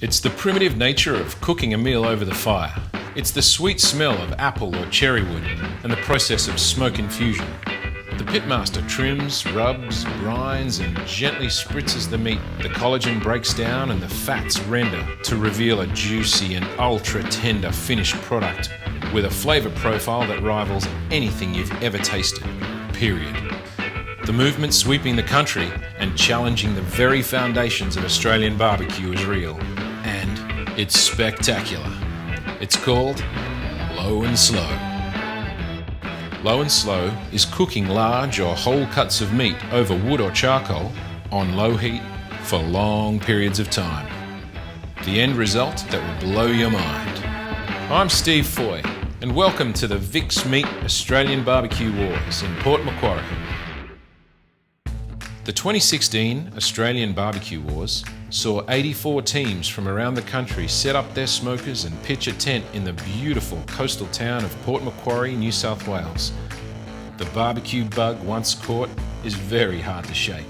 It's the primitive nature of cooking a meal over the fire. It's the sweet smell of apple or cherry wood and the process of smoke infusion. The pitmaster trims, rubs, brines and gently spritzes the meat. The collagen breaks down and the fats render to reveal a juicy and ultra-tender finished product with a flavour profile that rivals anything you've ever tasted, period. The movement sweeping the country and challenging the very foundations of Australian barbecue is real. And it's spectacular. It's called Low and Slow. Low and Slow is cooking large or whole cuts of meat over wood or charcoal on low heat for long periods of time. The end result that will blow your mind. I'm Steve Foy, and welcome to the Vic's Meat Australian Barbecue Wars in Port Macquarie. The 2016 Australian Barbecue Wars saw 84 teams from around the country set up their smokers and pitch a tent in the beautiful coastal town of Port Macquarie, New South Wales. The barbecue bug, once caught, is very hard to shake.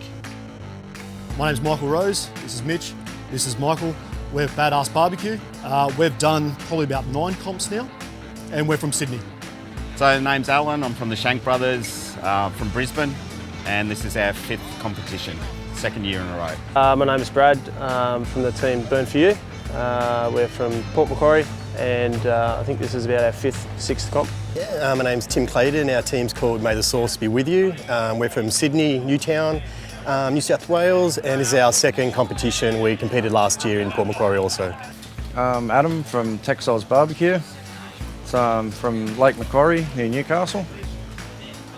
My name's Michael Rose, this is Mitch, this is Michael. We're Badass Barbecue. We've done probably about 9 comps now, and we're from Sydney. So name's Alan, I'm from the Shank Brothers from Brisbane, and this is our 5th competition, 2nd year in a row. My name's Brad from the team Burn For You. We're from Port Macquarie, and I think this is about our 5th, 6th comp. Yeah, my name's Tim Clayton, our team's called May the Sauce Be With You. We're from Sydney, Newtown, New South Wales, and this is our 2nd competition. We competed last year in Port Macquarie also. Adam from Textiles Barbecue. So, from Lake Macquarie near Newcastle.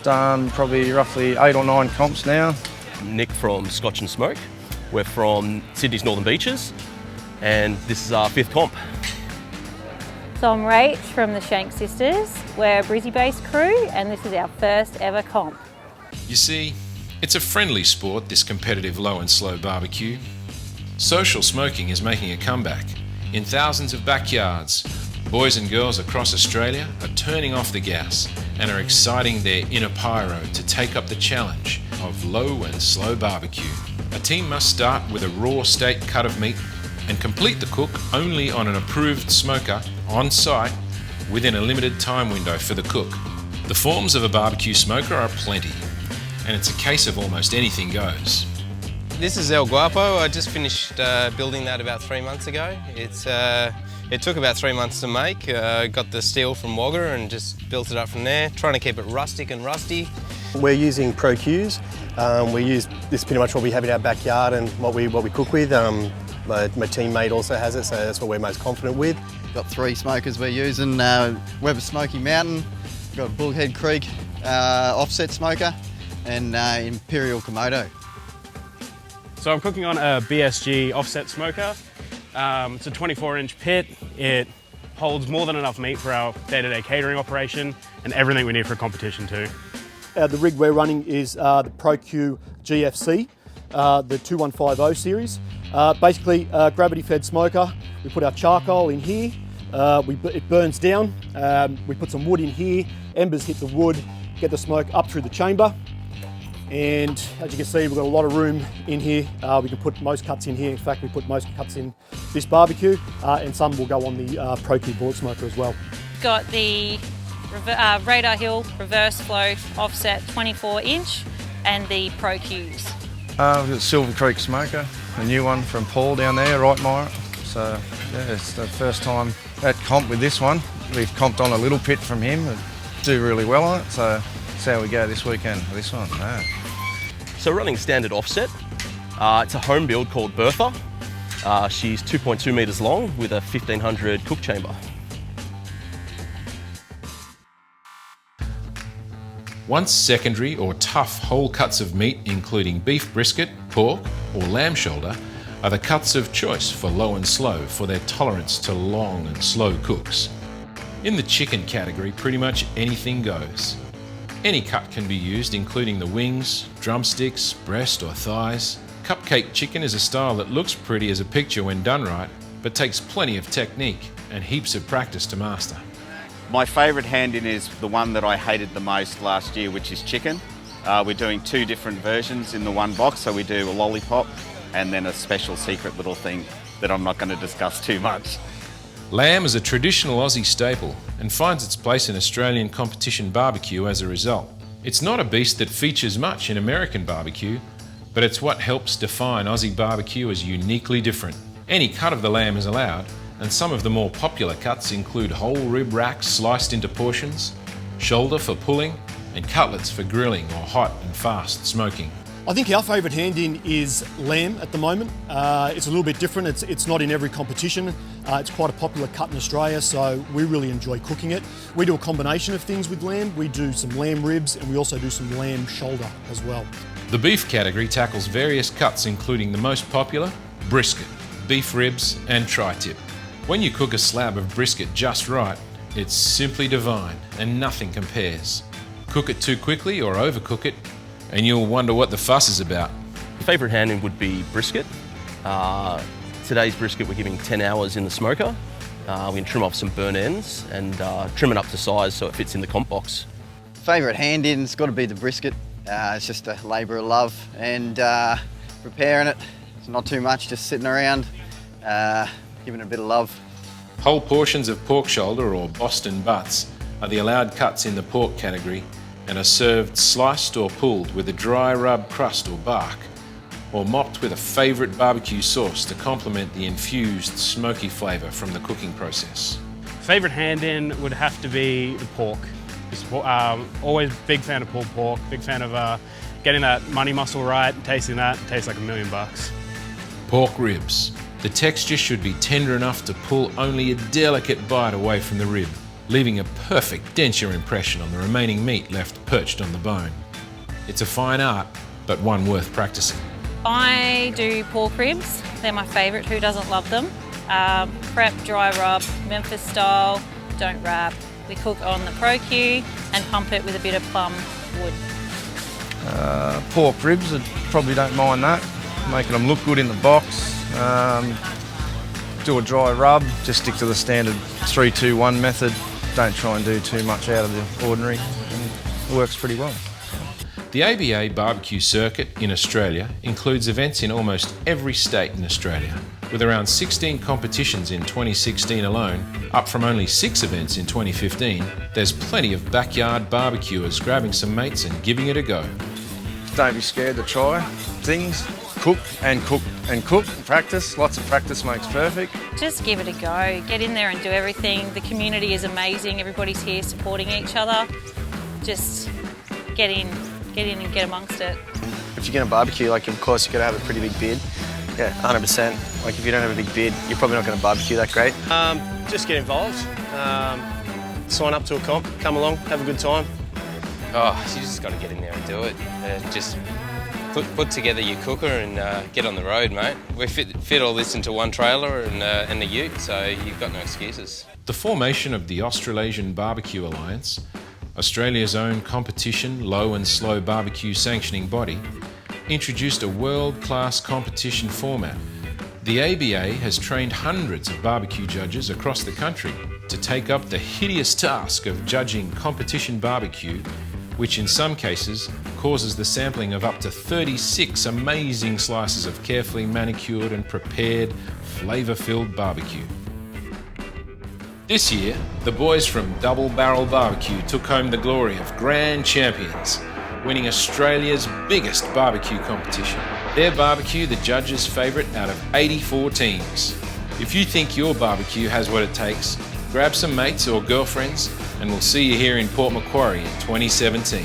Done probably roughly 8 or 9 comps now. Nick from Scotch and Smoke. We're from Sydney's Northern Beaches, and this is our 5th comp. So I'm Rach from the Shank Sisters. We're a Brizzy-based crew, and this is our 1st ever comp. You see, it's a friendly sport, this competitive low and slow barbecue. Social smoking is making a comeback. In thousands of backyards, boys and girls across Australia are turning off the gas and are exciting their inner pyro to take up the challenge of low and slow barbecue. A team must start with a raw steak cut of meat and complete the cook only on an approved smoker on site within a limited time window for the cook. The forms of a barbecue smoker are plenty, and it's a case of almost anything goes. This is El Guapo. I just finished building that about 3 months ago. It took about 3 months to make. Got the steel from Wagga and just built it up from there, trying to keep it rustic and rusty. We're using Pro Qs. We use this pretty much what we have in our backyard and what we cook with. My teammate also has it, so that's what we're most confident with. Got 3 smokers we're using. Weber Smoky Mountain, got Bullhead Creek offset smoker, and Imperial Komodo. So I'm cooking on a BSG offset smoker. It's a 24-inch pit. It holds more than enough meat for our day-to-day catering operation and everything we need for a competition too. The rig we're running is the Pro Q GFC, the 2150 series. Basically, gravity-fed smoker. We put our charcoal in here. It burns down. We put some wood in here. Embers hit the wood, get the smoke up through the chamber. And as you can see, we've got a lot of room in here. We can put most cuts in here. In fact, we put most cuts in this barbecue, and some will go on the Pro Q bullet smoker as well. Got the Radar Hill reverse flow offset 24-inch and the Pro Qs. We've got Silver Creek Smoker, a new one from Paul down there, Reitmeyer. So yeah, it's the first time at comp with this one. We've comped on a little pit from him, and do really well on it. So that's how we go this weekend with this one. Yeah. So we're running standard offset. It's a home build called Bertha. She's 2.2 metres long with a 1500 cook chamber. Once secondary or tough whole cuts of meat, including beef brisket, pork or lamb shoulder, are the cuts of choice for low and slow for their tolerance to long and slow cooks. In the chicken category, pretty much anything goes. Any cut can be used, including the wings, drumsticks, breast or thighs. Cupcake chicken is a style that looks pretty as a picture when done right, but takes plenty of technique and heaps of practice to master. My favourite hand-in is the one that I hated the most last year, which is chicken. We're doing 2 different versions in the one box, so we do a lollipop and then a special secret little thing that I'm not going to discuss too much. Lamb is a traditional Aussie staple and finds its place in Australian competition barbecue as a result. It's not a beast that features much in American barbecue, but it's what helps define Aussie barbecue as uniquely different. Any cut of the lamb is allowed, and some of the more popular cuts include whole rib racks sliced into portions, shoulder for pulling, and cutlets for grilling or hot and fast smoking. I think our favourite hand-in is lamb at the moment. It's a little bit different. It's not in every competition. It's quite a popular cut in Australia, so we really enjoy cooking it. We do a combination of things with lamb. We do some lamb ribs and we also do some lamb shoulder as well. The beef category tackles various cuts including the most popular, brisket, beef ribs and tri-tip. When you cook a slab of brisket just right, it's simply divine and nothing compares. Cook it too quickly or overcook it, and you'll wonder what the fuss is about. Favourite hand-in would be brisket. Today's brisket we're giving 10 hours in the smoker. We can trim off some burn ends and trim it up to size so it fits in the comp box. Favourite hand-in's got to be the brisket. It's just a labour of love, and preparing it, it's not too much, just sitting around, giving it a bit of love. Whole portions of pork shoulder or Boston butts are the allowed cuts in the pork category and are served sliced or pulled with a dry rub crust or bark, or mopped with a favourite barbecue sauce to complement the infused smoky flavour from the cooking process. Favourite hand-in would have to be the pork. Always big fan of pulled pork, big fan of getting that money muscle right, tasting that, it tastes like $1 million. Pork ribs. The texture should be tender enough to pull only a delicate bite away from the rib, leaving a perfect denture impression on the remaining meat left perched on the bone. It's a fine art, but one worth practicing. I do pork ribs. They're my favourite. Who doesn't love them? Prep, dry rub, Memphis style, don't wrap. We cook on the Pro-Q and pump it with a bit of plum wood. Pork ribs, I probably don't mind that. Making them look good in the box. Do a dry rub, just stick to the standard 3-2-1 method. Don't try and do too much out of the ordinary, and it works pretty well. The ABA barbecue circuit in Australia includes events in almost every state in Australia. With around 16 competitions in 2016 alone, up from only 6 events in 2015, there's plenty of backyard barbecuers grabbing some mates and giving it a go. Don't be scared to try things. Cook and cook and cook. Practice. Lots of practice makes perfect. Just give it a go. Get in there and do everything. The community is amazing. Everybody's here supporting each other. Just get in and get amongst it. If you're going to barbecue, of course you've got to have a pretty big beard. Yeah, 100%. If you don't have a big beard, you're probably not going to barbecue that great. Just get involved. Sign up to a comp, come along, have a good time. Oh, you just got to get in there and do it. Just put together your cooker and get on the road, mate. We fit all this into one trailer and the ute, so you've got no excuses. The formation of the Australasian Barbecue Alliance, Australia's own competition, low and slow barbecue sanctioning body, introduced a world-class competition format. The ABA has trained hundreds of barbecue judges across the country to take up the hideous task of judging competition barbecue, which in some cases causes the sampling of up to 36 amazing slices of carefully manicured and prepared, flavour-filled barbecue. This year, the boys from Double Barrel Barbecue took home the glory of Grand Champions, winning Australia's biggest barbecue competition. Their barbecue, the judges' favourite out of 84 teams. If you think your barbecue has what it takes, grab some mates or girlfriends and we'll see you here in Port Macquarie in 2017.